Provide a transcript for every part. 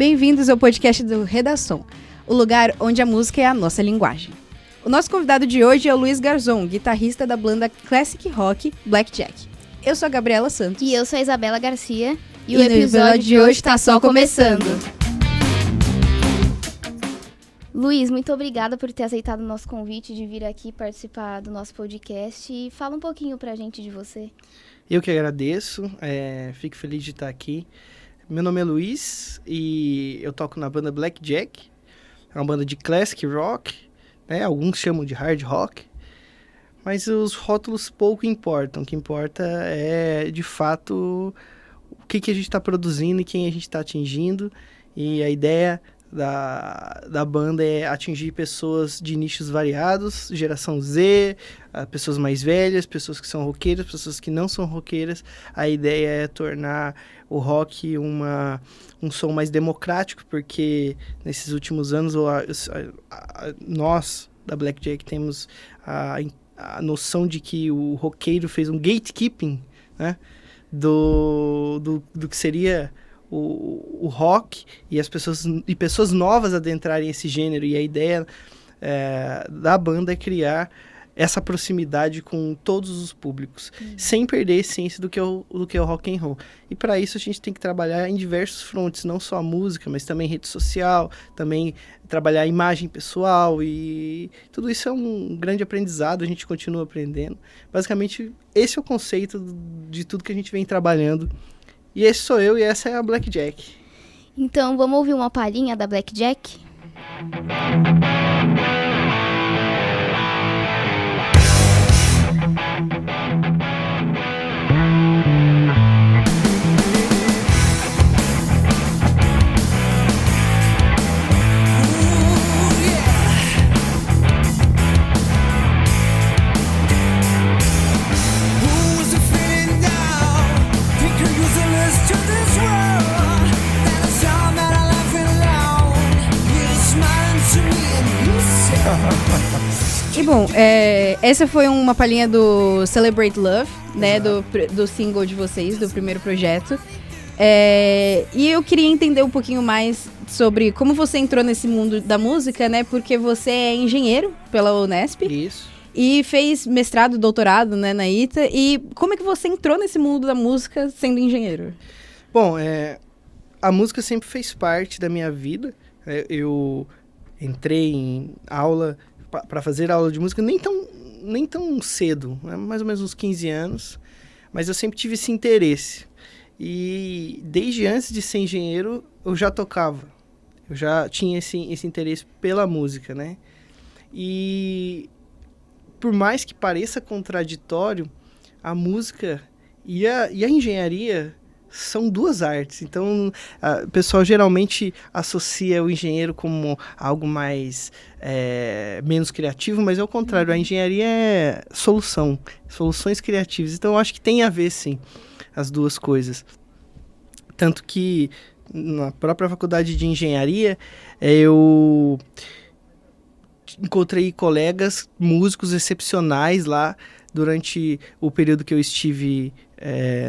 Bem-vindos ao podcast do Redação, o lugar onde a música é a nossa linguagem. O nosso convidado de hoje é o Luiz Garzon, guitarrista da banda Classic Rock Blackjack. Eu sou a Gabriela Santos. E eu sou a Isabela Garcia. E o episódio de hoje está só começando. Luiz, muito obrigada por ter aceitado o nosso convite de vir aqui participar do nosso podcast. E fala um pouquinho pra gente de você. Eu que agradeço, fico feliz de estar aqui. Meu nome é Luiz e eu toco na banda Blackjack. É uma banda de classic rock, né? Alguns chamam de hard rock. Mas os rótulos pouco importam. O que importa é, de fato, o que a gente está produzindo e quem a gente está atingindo. E a ideia da banda é atingir pessoas de nichos variados, geração Z, pessoas mais velhas, pessoas que são roqueiras, pessoas que não são roqueiras. A ideia é tornar o rock um som mais democrático, porque nesses últimos anos nós, da Blackjack, temos a noção de que o roqueiro fez um gatekeeping, né, do que seria o rock, e pessoas novas adentrarem esse gênero. E a ideia da banda é criar essa proximidade com todos os públicos, sem perder a essência do que é o rock and roll. E para isso a gente tem que trabalhar em diversos frontes, não só a música, mas também rede social, também trabalhar a imagem pessoal, e tudo isso é um grande aprendizado, a gente continua aprendendo. Basicamente, esse é o conceito de tudo que a gente vem trabalhando. E esse sou eu e essa é a Blackjack. Então, vamos ouvir uma palhinha da Blackjack? E bom, essa foi uma palhinha do Celebrate Love, né, do single de vocês, do primeiro projeto. E eu queria entender um pouquinho mais sobre como você entrou nesse mundo da música, né, porque você é engenheiro pela Unesp. Isso. E fez mestrado, doutorado, né, na ITA. E como é que você entrou nesse mundo da música sendo engenheiro? Bom, a música sempre fez parte da minha vida. Eu entrei em aula para fazer aula de música nem tão cedo, né? Mais ou menos uns 15 anos, mas eu sempre tive esse interesse. E desde antes de ser engenheiro, eu já tocava. Eu já tinha esse interesse pela música, né? E por mais que pareça contraditório, a música e a engenharia são duas artes. Então, o pessoal geralmente associa o engenheiro como algo mais menos criativo, mas é o contrário. A engenharia é soluções criativas. Então, eu acho que tem a ver, sim, as duas coisas. Tanto que, na própria faculdade de engenharia, eu encontrei colegas, músicos excepcionais lá durante o período que eu estive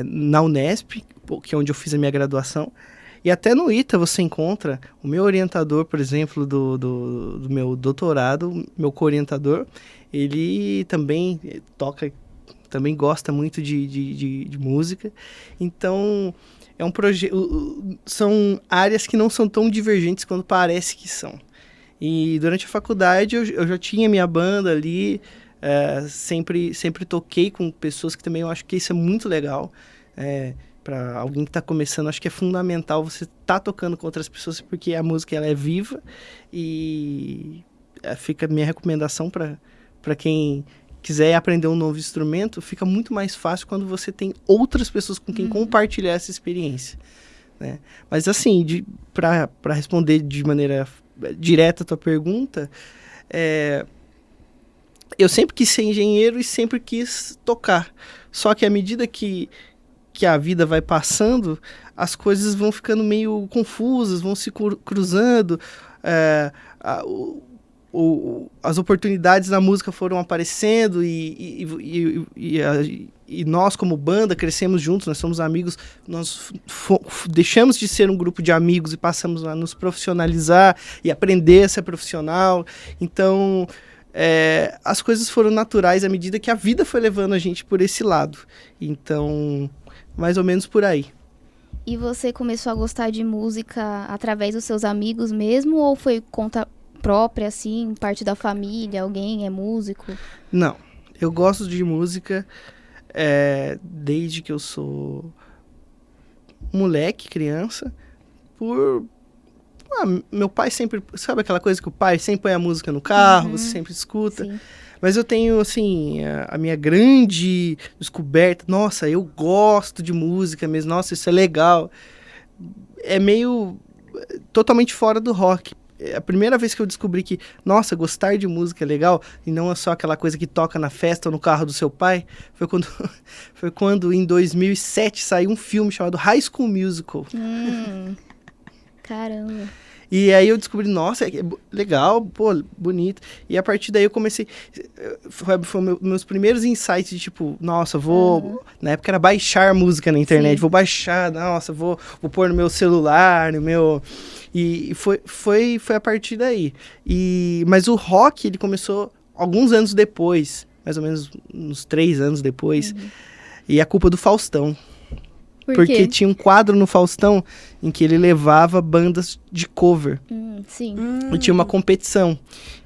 na Unesp, que é onde eu fiz a minha graduação. E até no ITA você encontra o meu orientador, por exemplo, do meu doutorado, meu co-orientador. Ele também toca, também gosta muito de música. Então, é um projeto. São áreas que não são tão divergentes quanto parece que são. E durante a faculdade eu já tinha minha banda ali. Sempre toquei com pessoas, que também eu acho que isso é muito legal. Para alguém que está começando, acho que é fundamental você estar tocando com outras pessoas, porque a música ela é viva. E fica a minha recomendação para quem quiser aprender um novo instrumento, fica muito mais fácil quando você tem outras pessoas com quem compartilhar essa experiência, né? Mas assim, para responder de maneira direta a tua pergunta, eu sempre quis ser engenheiro e sempre quis tocar. Só que à medida que a vida vai passando, as coisas vão ficando meio confusas, vão se cruzando. as oportunidades na música foram aparecendo e nós, como banda, crescemos juntos, nós somos amigos, nós deixamos de ser um grupo de amigos e passamos a nos profissionalizar e aprender a ser profissional. Então, as coisas foram naturais à medida que a vida foi levando a gente por esse lado. Então, mais ou menos por aí. E você começou a gostar de música através dos seus amigos mesmo, ou foi conta própria, assim, parte da família, alguém é músico? Não, eu gosto de música desde que eu sou moleque, criança, meu pai sempre, sabe aquela coisa que o pai sempre põe a música no carro, você sempre escuta? Sim. Mas eu tenho, assim, a minha grande descoberta, nossa, eu gosto de música mesmo, nossa, isso é legal. É meio totalmente fora do rock. A primeira vez que eu descobri que, nossa, gostar de música é legal, e não é só aquela coisa que toca na festa ou no carro do seu pai, foi quando em 2007 saiu um filme chamado High School Musical. Caramba. E aí eu descobri, nossa, é legal, pô, bonito. E a partir daí eu comecei, foi meus primeiros insights de tipo, nossa, na época era baixar música na internet, vou baixar, nossa, vou pôr no meu celular, no meu... E foi a partir daí. Mas o rock, ele começou alguns anos depois, mais ou menos uns 3 anos depois, e a culpa do Faustão. Porque tinha um quadro no Faustão em que ele levava bandas de cover. Sim. E tinha uma competição.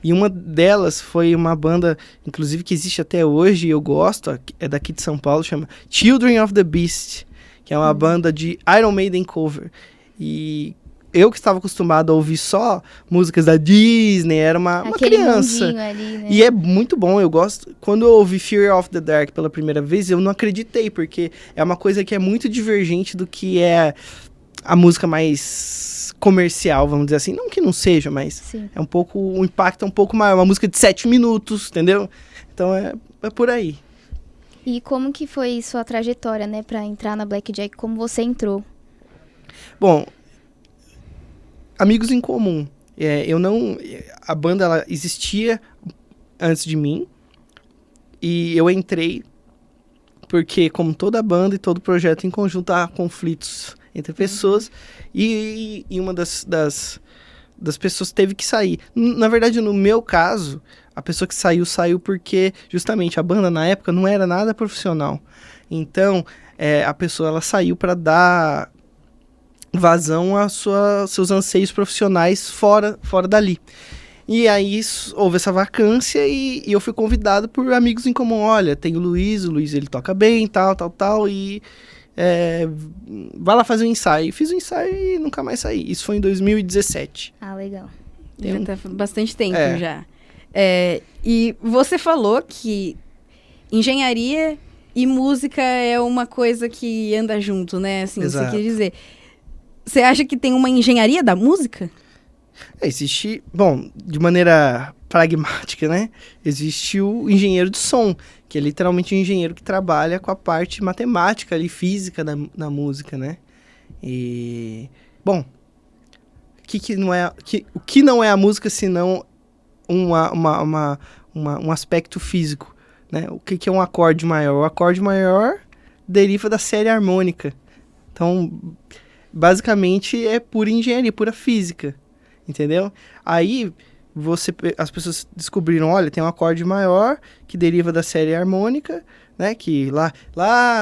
E uma delas foi uma banda, inclusive, que existe até hoje, e eu gosto, é daqui de São Paulo, chama Children of the Beast, que é uma banda de Iron Maiden cover. E eu que estava acostumado a ouvir só músicas da Disney, era uma criança. Ali, né? E é muito bom, eu gosto. Quando eu ouvi Fear of the Dark pela primeira vez, eu não acreditei, porque é uma coisa que é muito divergente do que é a música mais comercial, vamos dizer assim. Não que não seja, mas é um pouco, o impacto é um pouco maior. Uma música de 7 minutos, entendeu? Então é por aí. E como que foi sua trajetória, né, pra entrar na Blackjack? Como você entrou? Bom, amigos em comum. A banda ela existia antes de mim e eu entrei porque, como toda banda e todo projeto em conjunto, há conflitos entre pessoas e uma das pessoas teve que sair. Na verdade, no meu caso, a pessoa que saiu porque justamente a banda na época não era nada profissional. Então, a pessoa ela saiu para dar vazão a seus anseios profissionais fora dali. E aí houve essa vacância e eu fui convidado por amigos em comum. Olha, tem o Luiz ele toca bem, tal, e vai lá fazer um ensaio. Fiz o ensaio e nunca mais saí. Isso foi em 2017. Ah, legal. Já tá bastante tempo já. E você falou que engenharia e música é uma coisa que anda junto, né? Assim, exato. Você quer dizer... Você acha que tem uma engenharia da música? Existe, bom, de maneira pragmática, né? Existe o engenheiro de som, que é literalmente um engenheiro que trabalha com a parte matemática ali, física da música, né? E, bom, o que não é a música senão um aspecto físico, né? O que é um acorde maior? O acorde maior deriva da série harmônica. Então, basicamente é pura engenharia, pura física, entendeu? Aí as pessoas descobriram, olha, tem um acorde maior que deriva da série harmônica, né? Que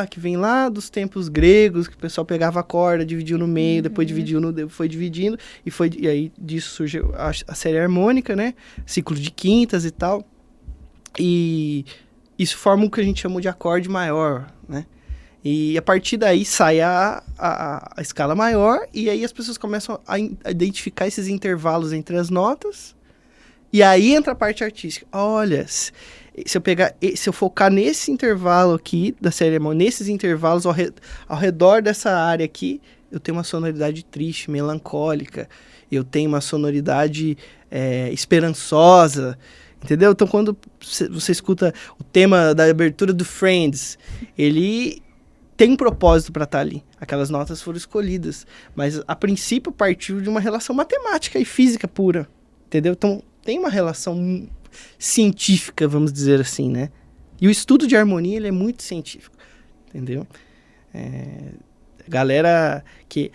que vem lá dos tempos gregos, que o pessoal pegava a corda, dividiu no meio, depois foi dividindo e aí disso surgiu a série harmônica, né? Ciclo de quintas e tal. E isso forma o que a gente chama de acorde maior, né? E a partir daí sai a escala maior, e aí as pessoas começam a identificar esses intervalos entre as notas, e aí entra a parte artística. Olha, se eu focar nesse intervalo aqui da série harmônica, nesses intervalos ao redor dessa área aqui, eu tenho uma sonoridade triste, melancólica, eu tenho uma sonoridade esperançosa, entendeu? Então quando você escuta o tema da abertura do Friends, ele tem um propósito para estar ali. Aquelas notas foram escolhidas. Mas, a princípio, partiu de uma relação matemática e física pura. Entendeu? Então, tem uma relação científica, vamos dizer assim, né? E o estudo de harmonia, ele é muito científico, entendeu? Galera que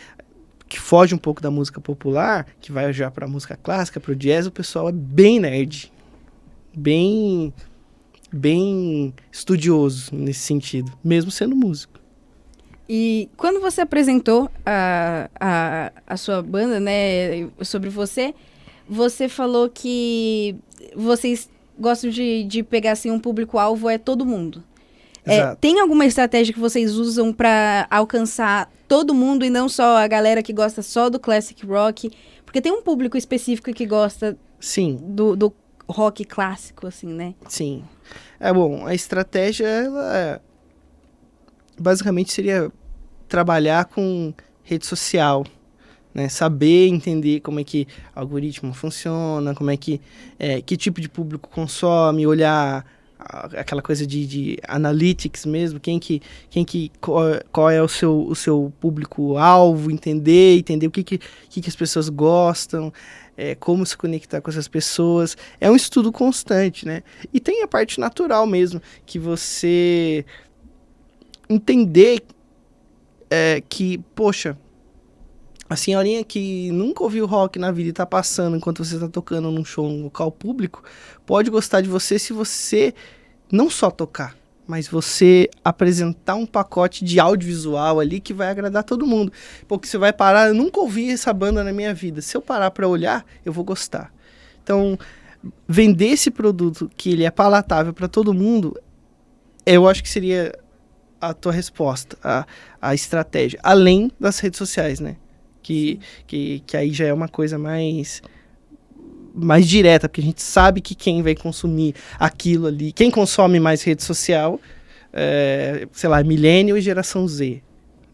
foge um pouco da música popular, que vai já pra música clássica, pro jazz, o pessoal é bem nerd, bem estudioso nesse sentido, mesmo sendo músico. E quando você apresentou a sua banda, né, sobre você falou que vocês gostam de pegar, assim, um público-alvo é todo mundo. Tem alguma estratégia que vocês usam para alcançar todo mundo e não só a galera que gosta só do classic rock? Porque tem um público específico que gosta Sim. do rock clássico, assim, né? Sim. Bom, a estratégia, ela basicamente seria trabalhar com rede social, né? Saber entender como é que o algoritmo funciona, como é que tipo de público consome, olhar aquela coisa de analytics mesmo, qual é o seu público-alvo, entender o que as pessoas gostam, como se conectar com essas pessoas. É um estudo constante, né? E tem a parte natural mesmo, que você entender que, poxa, a senhorinha que nunca ouviu rock na vida e tá passando enquanto você tá tocando num show, num local público, pode gostar de você se você não só tocar, mas você apresentar um pacote de audiovisual ali que vai agradar todo mundo. Porque você vai parar, eu nunca ouvi essa banda na minha vida. Se eu parar pra olhar, eu vou gostar. Então, vender esse produto que ele é palatável pra todo mundo, eu acho que seria a tua resposta, a estratégia. Além das redes sociais, né? Que aí já é uma coisa mais direta, porque a gente sabe que quem vai consumir aquilo ali, quem consome mais rede social, sei lá, millennial e geração Z,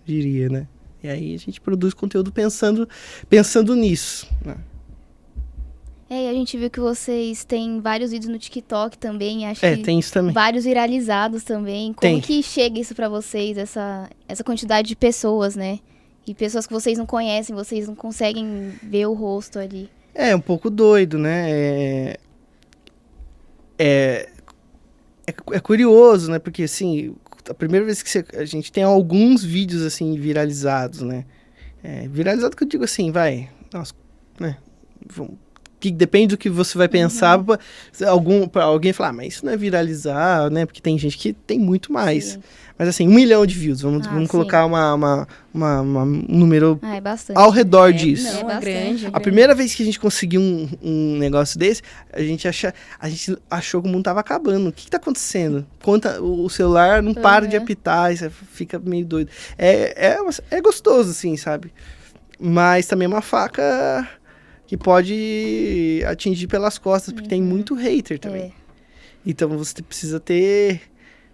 diria, né? E aí a gente produz conteúdo pensando nisso, né? E a gente viu que vocês têm vários vídeos no TikTok também, acho que tem isso também. vários viralizados também. Como que chega isso pra vocês, essa quantidade de pessoas, né? E pessoas que vocês não conhecem, vocês não conseguem ver o rosto ali. É um pouco doido, né? É curioso, né? Porque, assim, a primeira vez que a gente tem alguns vídeos, assim, viralizados, né? Viralizado que eu digo assim, nossa, né? Que depende do que você vai pensar, pra alguém falar, mas isso não é viralizar, né? Porque tem gente que tem muito mais. Sim. Mas assim, 1 milhão de views, vamos colocar um número ao redor disso. Não, é grande. A primeira vez que a gente conseguiu um negócio desse, a gente achou que o mundo tava acabando. O que tá acontecendo? O celular não para de apitar, você fica meio doido. É gostoso, assim, sabe? Mas também é uma faca que pode atingir pelas costas, porque tem muito hater também. Então você precisa ter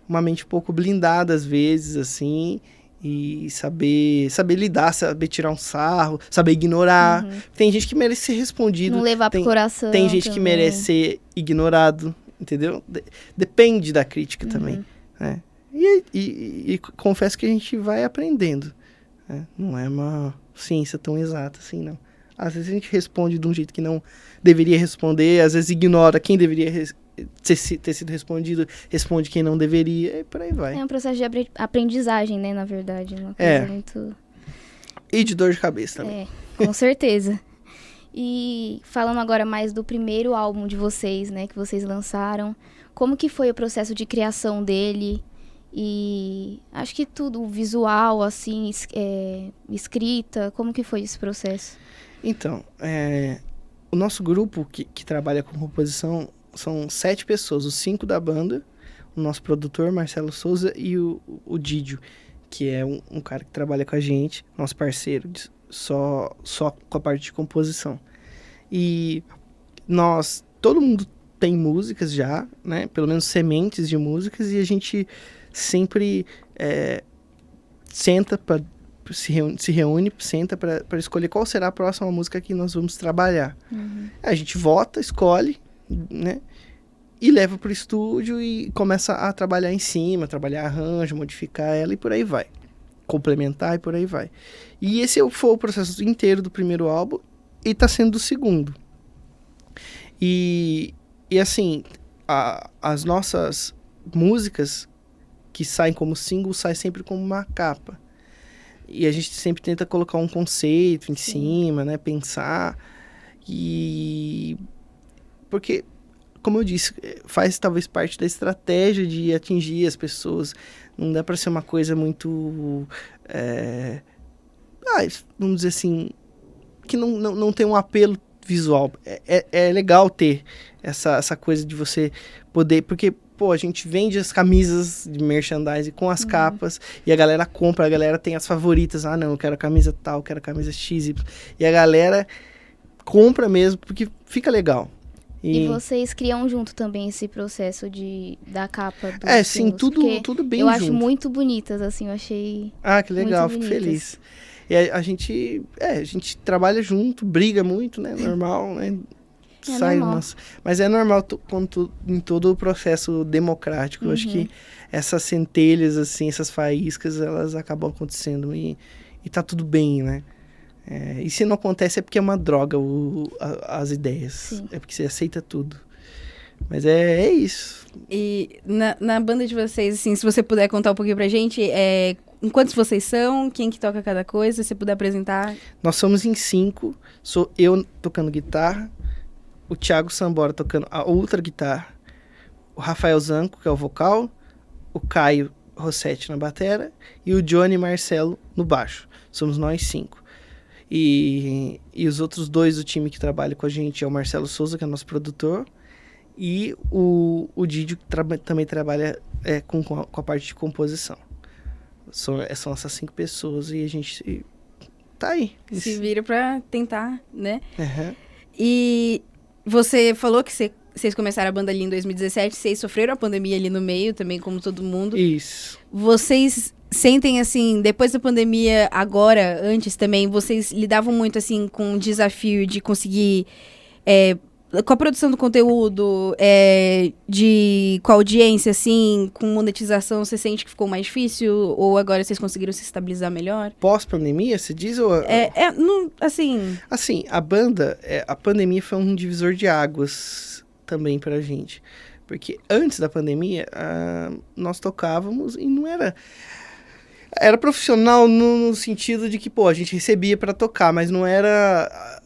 uma mente um pouco blindada às vezes, assim, e saber lidar, saber tirar um sarro, saber ignorar. Tem gente que merece ser respondido. Não levar pro coração. Tem gente que merece ser ignorado, entendeu? Depende da crítica também, né? E confesso que a gente vai aprendendo, né? Não é uma ciência tão exata assim, não. Às vezes a gente responde de um jeito que não deveria responder, às vezes ignora quem deveria ter sido respondido, responde quem não deveria, e por aí vai. É um processo de aprendizagem, né, na verdade. Uma coisa muito... E de dor de cabeça também. Com certeza. E falando agora mais do primeiro álbum de vocês, né, que vocês lançaram, como que foi o processo de criação dele? E acho que tudo, o visual, assim, escrita, como que foi esse processo? Então, o nosso grupo que trabalha com composição são 7 pessoas, os 5 da banda, o nosso produtor, Marcelo Souza, e o Didio, que é um cara que trabalha com a gente, nosso parceiro, só com a parte de composição. E todo mundo tem músicas já, né? Pelo menos sementes de músicas, e a gente sempre senta para se reúne, senta para escolher qual será a próxima música que nós vamos trabalhar. A gente vota, escolhe, né? E leva pro estúdio e começa a trabalhar em cima, trabalhar arranjo, modificar ela e por aí vai. Complementar e por aí vai. E esse foi o processo inteiro do primeiro álbum e tá sendo do segundo. E assim, as nossas músicas que saem como single, saem sempre como uma capa. E a gente sempre tenta colocar um conceito em cima, né? Pensar. E... Porque, como eu disse, faz talvez parte da estratégia de atingir as pessoas. Não dá para ser uma coisa muito... vamos dizer assim... Que não tem um apelo visual. É legal ter essa coisa de você poder... Porque, pô, a gente vende as camisas de merchandising com as capas e a galera compra, a galera tem as favoritas. Ah, não, eu quero a camisa tal, eu quero a camisa XY. E a galera compra mesmo porque fica legal. E vocês criam junto também esse processo da capa dos sim, singles, tudo bem eu junto. acho muito bonitas, assim, eu achei. Ah, que legal, muito fico feliz. E a gente trabalha junto, briga muito, né? Normal, né? Normal. Mas é normal em todo o processo democrático. Eu acho que essas centelhas, assim, essas faíscas, elas acabam acontecendo e tá tudo bem, né? E se não acontece é porque é uma droga as ideias. Sim. É porque você aceita tudo. Mas é isso. E na banda de vocês, assim, se você puder contar um pouquinho pra gente, quantos vocês são, quem que toca cada coisa, se você puder apresentar. Nós somos em 5, sou eu tocando guitarra, o Thiago Sambora tocando a outra guitarra, o Rafael Zanco, que é o vocal, o Caio Rossetti na batera e o Johnny Marcelo no baixo. Somos nós 5. E os outros 2 do time que trabalham com a gente é o Marcelo Souza, que é nosso produtor, e o Didio, que também trabalha com a parte de composição. São essas 5 pessoas e a gente tá aí. Se vira pra tentar, né? Uhum. E você falou que vocês começaram a banda ali em 2017, vocês sofreram a pandemia ali no meio também, como todo mundo. Isso. Vocês sentem, assim, depois da pandemia, agora, antes também, vocês lidavam muito, assim, com o desafio de conseguir... com a produção do conteúdo, com a audiência, assim, com monetização, você sente que ficou mais difícil? Ou agora vocês conseguiram se estabilizar melhor? Pós-pandemia, você diz? Ou... assim... Assim, a banda, a pandemia foi um divisor de águas também pra gente. Porque antes da pandemia, nós tocávamos e não era... Era profissional no sentido de que, pô, a gente recebia pra tocar, mas não era...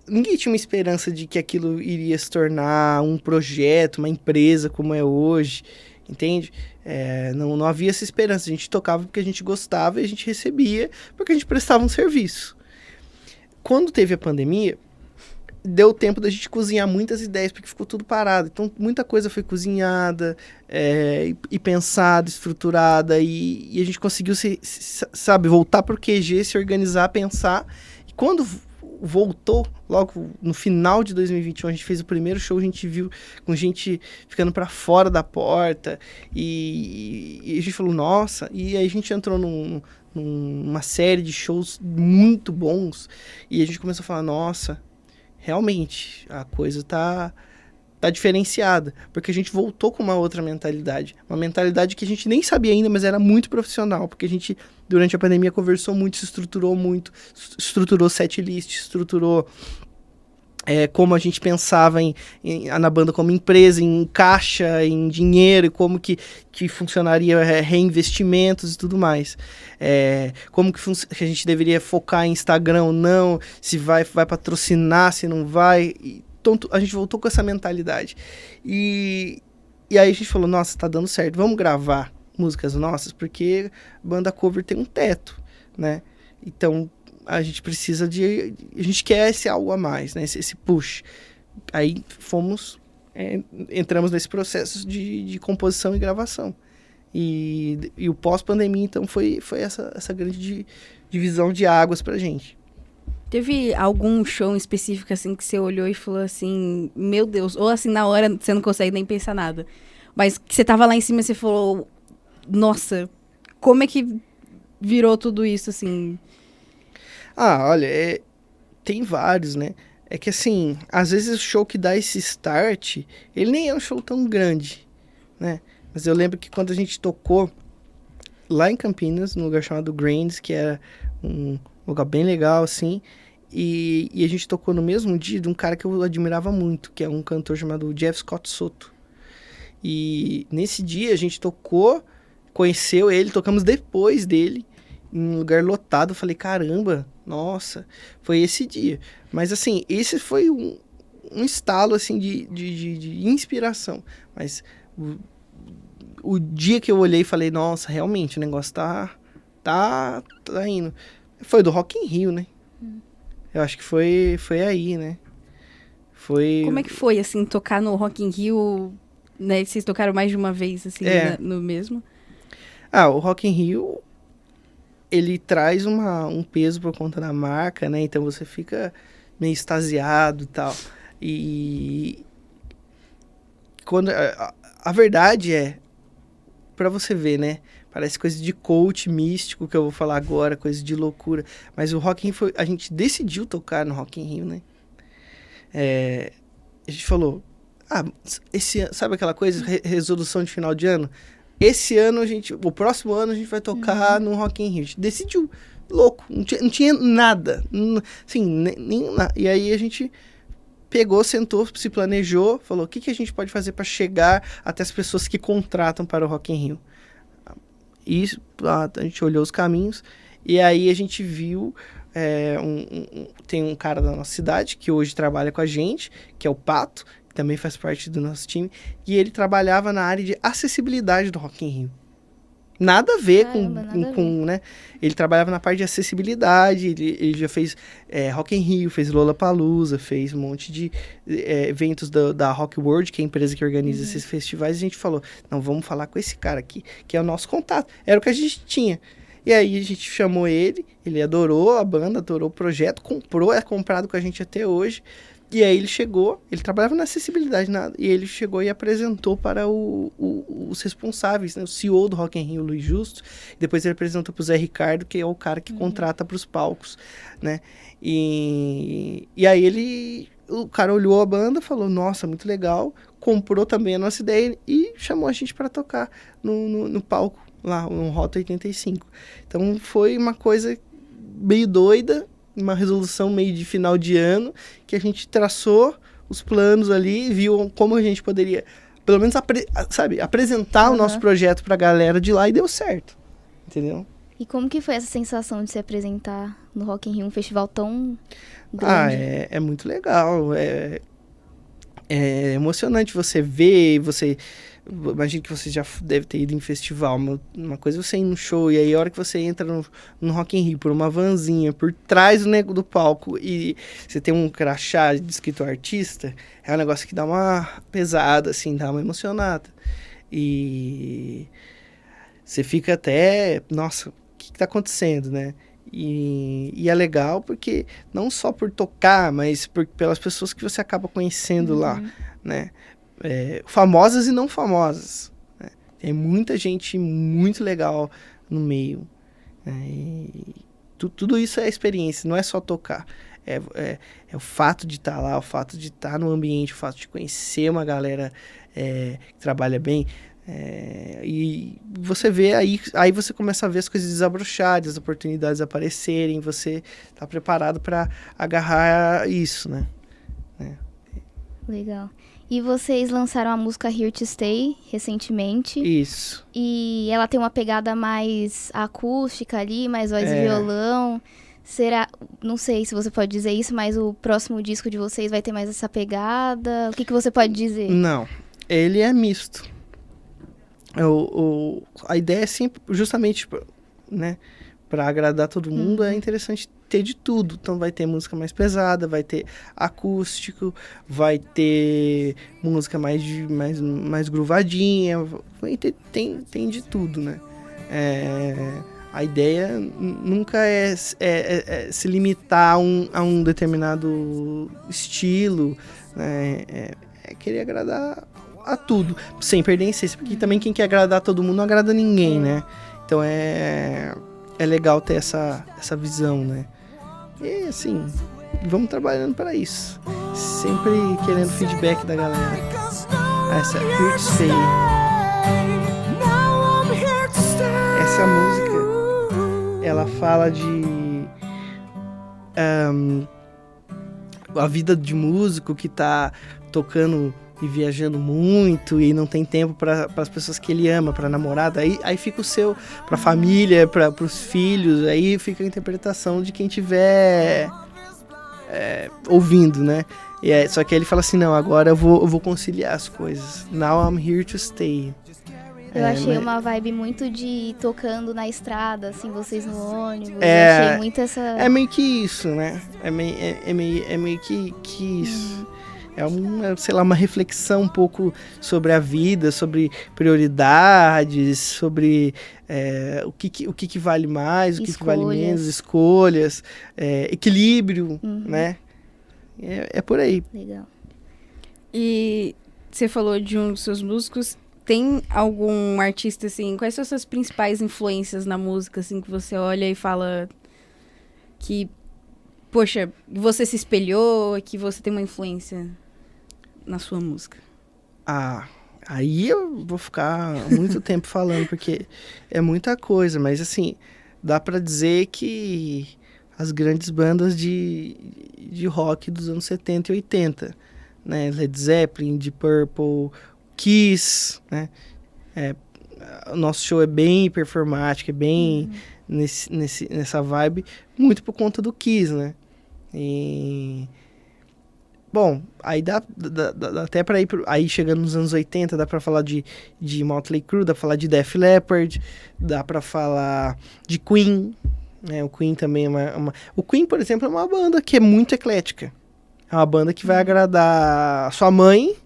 Ninguém tinha uma esperança de que aquilo iria se tornar um projeto, uma empresa como é hoje, entende? Não havia essa esperança. A gente tocava porque a gente gostava e a gente recebia porque a gente prestava um serviço. Quando teve a pandemia, deu tempo da gente cozinhar muitas ideias, porque ficou tudo parado. Então, muita coisa foi cozinhada, e pensada, estruturada, e a gente conseguiu, voltar pro QG, se organizar, pensar. E quando voltou, logo no final de 2021, a gente fez o primeiro show, a gente viu com gente ficando para fora da porta, e a gente falou, nossa, e aí a gente entrou numa série de shows muito bons, e a gente começou a falar, nossa, realmente, a coisa tá diferenciada, porque a gente voltou com uma outra mentalidade, uma mentalidade que a gente nem sabia ainda, mas era muito profissional, porque a gente, durante a pandemia, conversou muito, se estruturou muito, estruturou setlist, estruturou como a gente pensava na banda como empresa, em caixa, em dinheiro, e como que funcionaria reinvestimentos e tudo mais. Como que a gente deveria focar em Instagram ou não, se vai patrocinar, se não vai. Então, a gente voltou com essa mentalidade. E aí a gente falou, nossa, tá dando certo, vamos gravar músicas nossas, porque banda cover tem um teto, né? Então, a gente precisa a gente quer esse algo a mais, né? Esse push. Aí entramos nesse processo de composição e gravação. E o pós-pandemia, então, foi essa grande divisão de águas pra gente. Teve algum show específico, assim, que você olhou e falou assim, meu Deus, ou assim, na hora você não consegue nem pensar nada, mas que você tava lá em cima e você falou, nossa, como é que virou tudo isso, assim? Olha, tem vários, né? É que, assim, às vezes o show que dá esse start, ele nem é um show tão grande, né? Mas eu lembro que quando a gente tocou lá em Campinas, num lugar chamado Grains, que era um lugar bem legal, assim, E a gente tocou no mesmo dia de um cara que eu admirava muito, que é um cantor chamado Jeff Scott Soto. E nesse dia a gente tocou, conheceu ele, tocamos depois dele, em um lugar lotado. Eu falei, caramba, nossa, foi esse dia. Mas assim, esse foi um estalo assim de inspiração. Mas o dia que eu olhei e falei, nossa, realmente o negócio tá indo. Foi do Rock in Rio, né? Eu acho que foi aí, né? Como é que foi, assim, tocar no Rock in Rio, né? Vocês tocaram mais de uma vez, assim, no mesmo? O Rock in Rio, ele traz um peso por conta da marca, né? Então você fica meio extasiado e tal. E quando a verdade é, pra você ver, né? Parece coisa de coach místico que eu vou falar agora, coisa de loucura. Mas o Rock in Rio, a gente decidiu tocar no Rock in Rio, né? A gente falou, sabe aquela coisa, resolução de final de ano? Esse ano o próximo ano a gente vai tocar no Rock in Rio. A gente decidiu, louco, não tinha nada, assim, nem nada. E aí a gente pegou, sentou, se planejou, falou, o que a gente pode fazer para chegar até as pessoas que contratam para o Rock in Rio? E a gente olhou os caminhos, e aí a gente viu, tem um cara da nossa cidade, que hoje trabalha com a gente, que é o Pato, que também faz parte do nosso time, e ele trabalhava na área de acessibilidade do Rock in Rio. Nada a ver com né? Ele trabalhava na parte de acessibilidade, ele já fez Rock in Rio, fez Lollapalooza, fez um monte de eventos da Rock World, que é a empresa que organiza esses festivais, e a gente falou, não, vamos falar com esse cara aqui, que é o nosso contato. Era o que a gente tinha. E aí a gente chamou ele adorou a banda, adorou o projeto, é comprado com a gente até hoje. E aí ele chegou, ele trabalhava na acessibilidade, e ele chegou e apresentou para os responsáveis, né? O CEO do Rock in Rio, Luiz Justo, depois ele apresentou para o Zé Ricardo, que é o cara que contrata para os palcos, né? E aí o cara olhou a banda, falou, nossa, muito legal, comprou também a nossa ideia e chamou a gente para tocar no palco, lá, no Rota 85. Então foi uma coisa meio doida, uma resolução meio de final de ano, que a gente traçou os planos ali, viu como a gente poderia, pelo menos, apresentar o nosso projeto pra galera de lá, e deu certo, entendeu? E como que foi essa sensação de se apresentar no Rock in Rio, um festival tão grande? É muito legal, é emocionante você ver, imagino que você já deve ter ido em festival, uma coisa é você ir num show, e aí a hora que você entra no Rock in Rio, por uma vanzinha, por trás do palco, e você tem um crachá escrito artista, é um negócio que dá uma pesada, assim, dá uma emocionada. E você fica até, nossa, o que tá acontecendo, né? E é legal porque, não só por tocar, mas pelas pessoas que você acaba conhecendo lá, né? Famosas e não famosas, né? Tem muita gente muito legal no meio, né? E tudo isso é experiência, não é só tocar, é o fato de estar lá, o fato de estar no ambiente, o fato de conhecer uma galera que trabalha bem, e você vê aí você começa a ver as coisas desabrocharem, as oportunidades aparecerem, você está preparado para agarrar isso, né? Legal. E vocês lançaram a música Here to Stay recentemente. Isso. E ela tem uma pegada mais acústica ali, mais voz e violão. Será, não sei se você pode dizer isso, mas o próximo disco de vocês vai ter mais essa pegada? O que você pode dizer? Não, ele é misto. A ideia é sempre, justamente, né, para agradar todo mundo, é interessante ter de tudo. Então vai ter música mais pesada, vai ter acústico, vai ter música mais gruvadinha, tem de tudo, né? A ideia nunca é se limitar a um determinado estilo, né? É querer agradar a tudo, sem perder a essência, porque também quem quer agradar todo mundo não agrada ninguém, né? Então é legal ter essa visão, né? E assim, vamos trabalhando para isso, sempre querendo feedback da galera. Essa é Here to Stay. Essa música, ela fala de a vida de músico que tá tocando e viajando muito e não tem tempo para as pessoas que ele ama, para namorada, aí fica o seu, para família, para os filhos, aí fica a interpretação de quem tiver ouvindo, né? Só que aí ele fala assim, não, agora eu vou conciliar as coisas. Now I'm here to stay. Eu achei uma vibe muito de tocando na estrada, assim, vocês no ônibus. Eu achei muito essa... É meio que isso, né? É meio que isso. Sei lá, uma reflexão um pouco sobre a vida, sobre prioridades, sobre o que vale mais, o que vale menos, escolhas, equilíbrio, né? É por aí. Legal. E você falou de um dos seus músicos. Tem algum artista, assim, quais são as suas principais influências na música, assim, que você olha e fala que, poxa, você se espelhou, que você tem uma influência na sua música? Aí eu vou ficar muito tempo falando, porque é muita coisa, mas assim, dá pra dizer que as grandes bandas de rock dos anos 70 e 80, né, Led Zeppelin, Deep Purple, Kiss, né, o nosso show é bem performático, é bem nessa vibe, muito por conta do Kiss, né, bom, aí dá até pra ir... Aí chegando nos anos 80, dá pra falar de Motley Crue, dá pra falar de Def Leppard, dá pra falar de Queen, né? O Queen também é O Queen, por exemplo, é uma banda que é muito eclética. É uma banda que vai agradar a sua mãe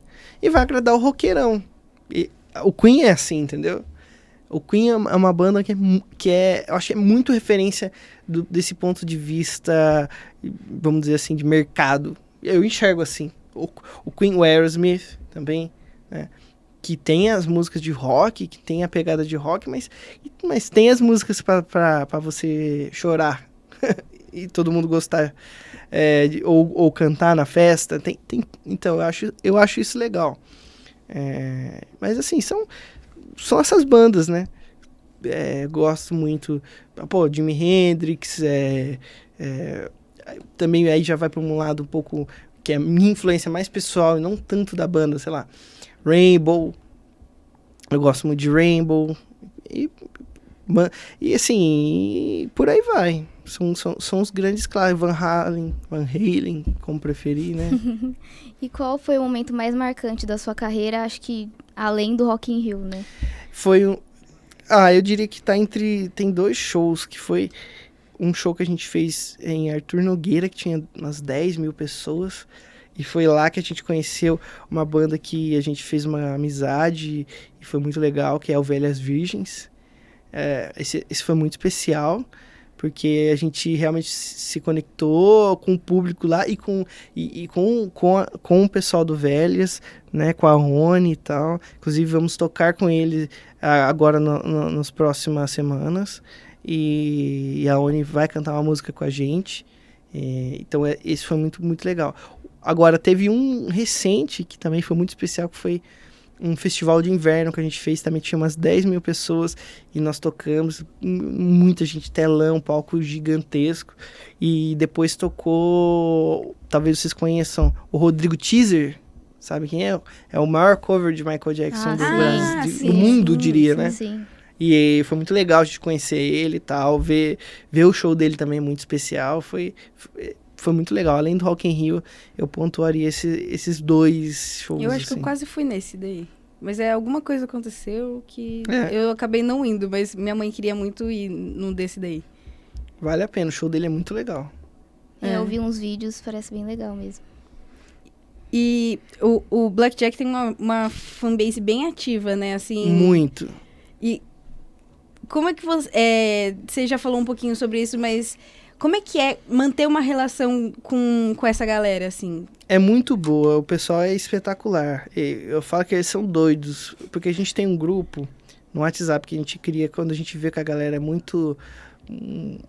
e vai agradar o roqueirão. E o Queen é assim, entendeu? O Queen é uma banda que eu acho que é muito referência desse ponto de vista, vamos dizer assim, de mercado. Eu enxergo assim, o Queen, o Aerosmith também, né? Que tem as músicas de rock, que tem a pegada de rock, mas tem as músicas para você chorar e todo mundo gostar, ou cantar na festa. Então, eu acho isso legal. Mas assim, são essas bandas, né? Gosto muito, Jimi Hendrix, também aí já vai para um lado um pouco que é a minha influência mais pessoal e não tanto da banda, sei lá, Rainbow, eu gosto muito de Rainbow e assim, por aí vai, são os grandes clássicos, Van Halen, como preferir, né? E qual foi o momento mais marcante da sua carreira, acho que além do Rock in Rio, né? Eu diria que tem 2 shows, que foi um show que a gente fez em Arthur Nogueira, que tinha umas 10 mil pessoas, e foi lá que a gente conheceu uma banda que a gente fez uma amizade, e foi muito legal, que é o Velhas Virgens. Esse foi muito especial, porque a gente realmente se conectou com o público lá, e com o pessoal do Velhas, né, com a Rony e tal. Inclusive vamos tocar com ele agora nas próximas semanas. E a Oni vai cantar uma música com a gente. Então esse foi muito, muito legal. Agora teve um recente que também foi muito especial, que foi um festival de inverno que a gente fez. Também tinha umas 10 mil pessoas e nós tocamos, muita gente, telão, palco gigantesco. E depois tocou, talvez vocês conheçam, o Rodrigo Teaser. Sabe quem é? É o maior cover de Michael Jackson do mundo, diria, né? Sim. E foi muito legal a gente conhecer ele e tal, ver o show dele também muito especial, foi muito legal. Além do Rock in Rio, eu pontuaria esses 2 shows. Eu acho que eu quase fui nesse daí, mas alguma coisa aconteceu que eu acabei não indo, mas minha mãe queria muito ir num desse daí. Vale a pena, o show dele é muito legal. Eu vi uns vídeos, parece bem legal mesmo. E o Blackjack tem uma fanbase bem ativa, né, assim... Muito. E... como é que você já falou um pouquinho sobre isso, mas como é que é manter uma relação com essa galera, assim? É muito boa, o pessoal é espetacular. Eu falo que eles são doidos, porque a gente tem um grupo no WhatsApp que a gente cria quando a gente vê que a galera é muito...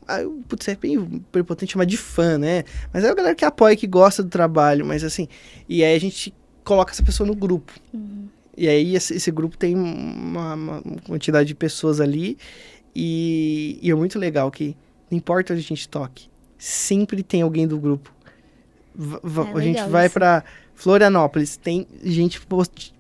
é bem prepotente chamar de fã, né? Mas é a galera que apoia, que gosta do trabalho, mas assim... E aí a gente coloca essa pessoa no grupo. Uhum. E aí esse grupo tem uma quantidade de pessoas ali e é muito legal que não importa onde a gente toque, sempre tem alguém do grupo a gente legal vai isso. pra Florianópolis, tem gente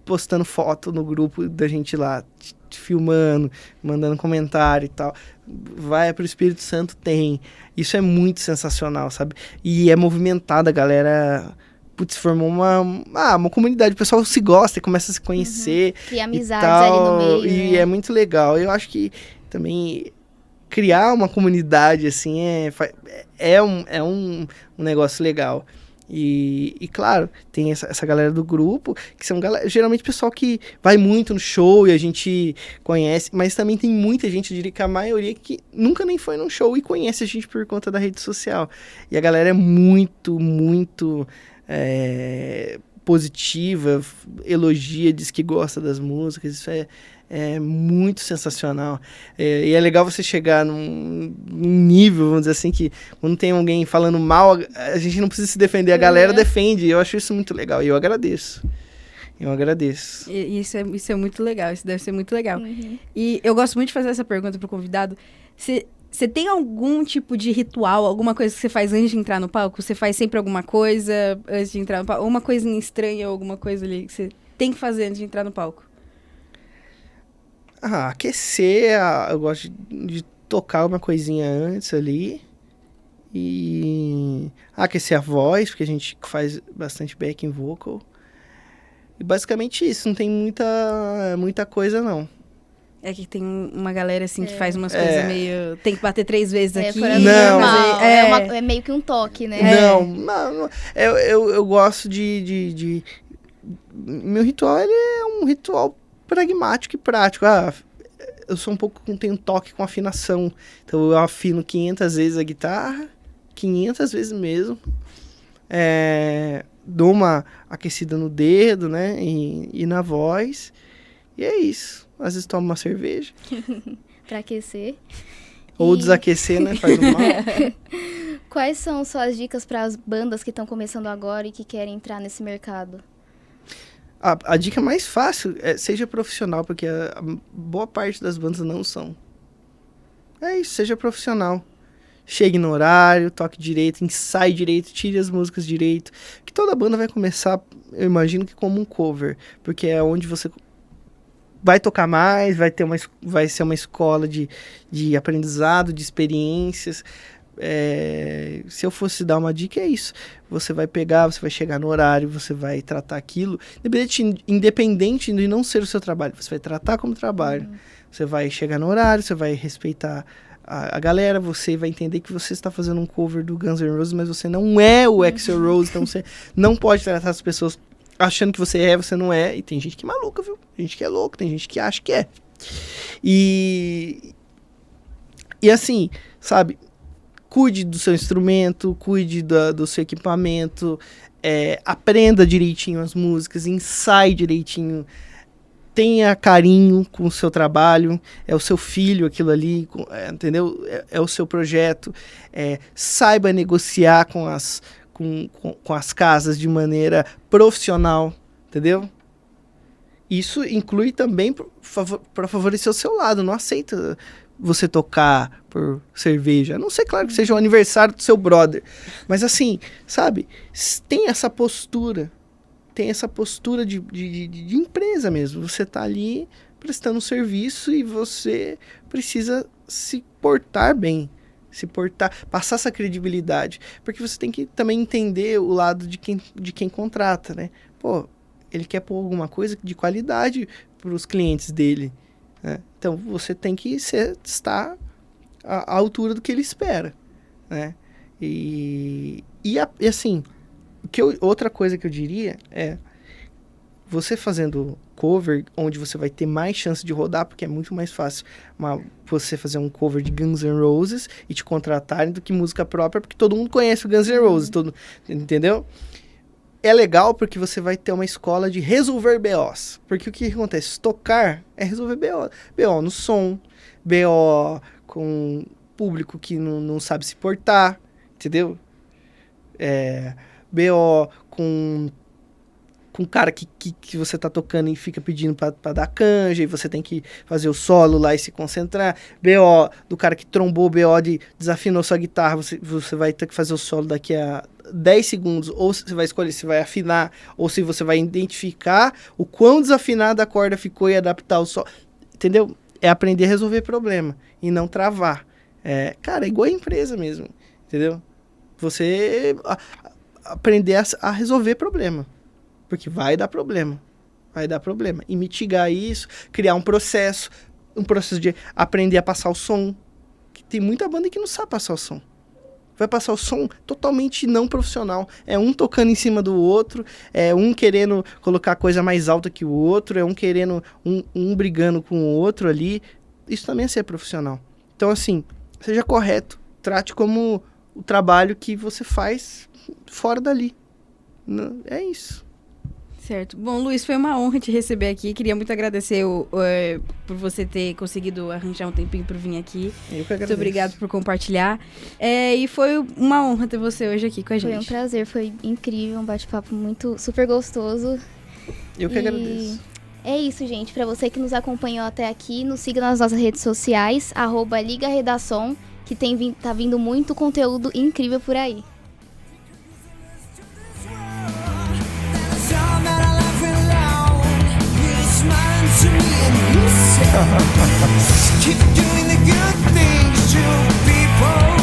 postando foto no grupo da gente lá, filmando, mandando comentário e tal. Vai pro Espírito Santo, tem. Isso é muito sensacional, sabe? E é movimentada, a galera... Putz, formou uma comunidade, o pessoal se gosta e começa a se conhecer. Cria e amizades tal, ali no meio, e né? é muito legal. Eu acho que também criar uma comunidade, assim, é um negócio legal. E claro, tem essa galera do grupo, que são geralmente pessoal que vai muito no show e a gente conhece, mas também tem muita gente, eu diria que a maioria que nunca nem foi num show e conhece a gente por conta da rede social. E a galera é muito, muito positiva, elogia, diz que gosta das músicas, isso é muito sensacional. E é legal você chegar num nível, vamos dizer assim, que quando tem alguém falando mal, a gente não precisa se defender, a galera defende. Eu acho isso muito legal e eu agradeço. Eu agradeço. E isso é muito legal, isso deve ser muito legal. Uhum. E eu gosto muito de fazer essa pergunta pro convidado. Você tem algum tipo de ritual, alguma coisa que você faz antes de entrar no palco? Você faz sempre alguma coisa antes de entrar no palco? Ou uma coisinha estranha, ou alguma coisa ali que você tem que fazer antes de entrar no palco? Aquecer, eu gosto de tocar uma coisinha antes ali. E aquecer a voz, porque a gente faz bastante backing vocal. E basicamente isso, não tem muita coisa não. É que tem uma galera assim que faz umas coisas meio... Tem que bater 3 vezes aqui. Fora do Não. normal. É. É meio que um toque, né? Não, eu gosto de... Meu ritual, ele é um ritual pragmático e prático. Eu sou tenho um toque com afinação. Então eu afino 500 vezes a guitarra, 500 vezes mesmo. Dou uma aquecida no dedo, né? E na voz. E é isso. Às vezes tomo uma cerveja. Pra aquecer. Ou desaquecer, né? Faz um mal. Quais são suas dicas para as bandas que estão começando agora e que querem entrar nesse mercado? A dica mais fácil é seja profissional, porque a boa parte das bandas não são. É isso, seja profissional. Chegue no horário, toque direito, ensaie direito, tire as músicas direito. Que toda banda vai começar, eu imagino que como um cover, porque é onde você vai tocar mais, vai ser uma escola de aprendizado, de experiências. Se eu fosse dar uma dica, é isso. Você vai pegar, você vai chegar no horário, você vai tratar aquilo, independente de não ser o seu trabalho, você vai tratar como trabalho. Você vai chegar no horário, você vai respeitar a galera, você vai entender que você está fazendo um cover do Guns N' Roses, mas você não é o Axl Rose, então você não pode tratar as pessoas achando que você não é. E tem gente que é maluca, viu? Tem gente que é louca, tem gente que acha que é. E assim, sabe? Cuide do seu instrumento, cuide do seu equipamento, aprenda direitinho as músicas, ensaie direitinho, tenha carinho com o seu trabalho, é o seu filho aquilo ali, entendeu? É o seu projeto, saiba negociar com as casas de maneira profissional, entendeu? Isso inclui também para favorecer o seu lado, não aceita você tocar por cerveja, a não ser, claro, que seja o aniversário do seu brother, mas assim, sabe, tem essa postura de empresa mesmo, você tá ali prestando um serviço e você precisa se portar bem, passar essa credibilidade, porque você tem que também entender o lado de quem contrata, né? Pô, ele quer pôr alguma coisa de qualidade para os clientes dele, né? Então você tem que estar à altura do que ele espera, né? E assim, outra coisa que eu diria é você fazendo cover, onde você vai ter mais chance de rodar, porque é muito mais fácil você fazer um cover de Guns N' Roses e te contratarem do que música própria, porque todo mundo conhece o Guns N' Roses, entendeu? É legal porque você vai ter uma escola de resolver BOs. Porque o que acontece? Tocar é resolver BO. BO no som, BO com público que não sabe se portar, entendeu? BO com com o cara que você tá tocando e fica pedindo pra dar canja, e você tem que fazer o solo lá e se concentrar. BO do cara que trombou, BO de desafinou sua guitarra, você vai ter que fazer o solo daqui a 10 segundos, ou você vai escolher se vai afinar, ou se você vai identificar o quão desafinada a corda ficou e adaptar o solo. Entendeu? É aprender a resolver problema e não travar. Cara, é igual a empresa mesmo, entendeu? Você aprender a resolver problema. Porque vai dar problema. E mitigar isso, criar um processo de aprender a passar o som. Que tem muita banda que não sabe passar o som. Vai passar o som totalmente não profissional. É um tocando em cima do outro, é um querendo colocar a coisa mais alta que o outro, é um querendo, um brigando com o outro ali. Isso também é ser profissional. Então, assim, seja correto. Trate como o trabalho que você faz fora dali. É isso. Certo. Bom, Luiz, foi uma honra te receber aqui. Queria muito agradecer por você ter conseguido arranjar um tempinho para vir aqui. Eu que agradeço. Muito obrigado por compartilhar. E foi uma honra ter você hoje aqui com a gente. Foi um prazer, foi incrível, um bate-papo super gostoso. Eu que agradeço. É isso, gente. Para você que nos acompanhou até aqui, nos siga nas nossas redes sociais, @LigaRedação, que tá vindo muito conteúdo incrível por aí. Keep doing the good things to people.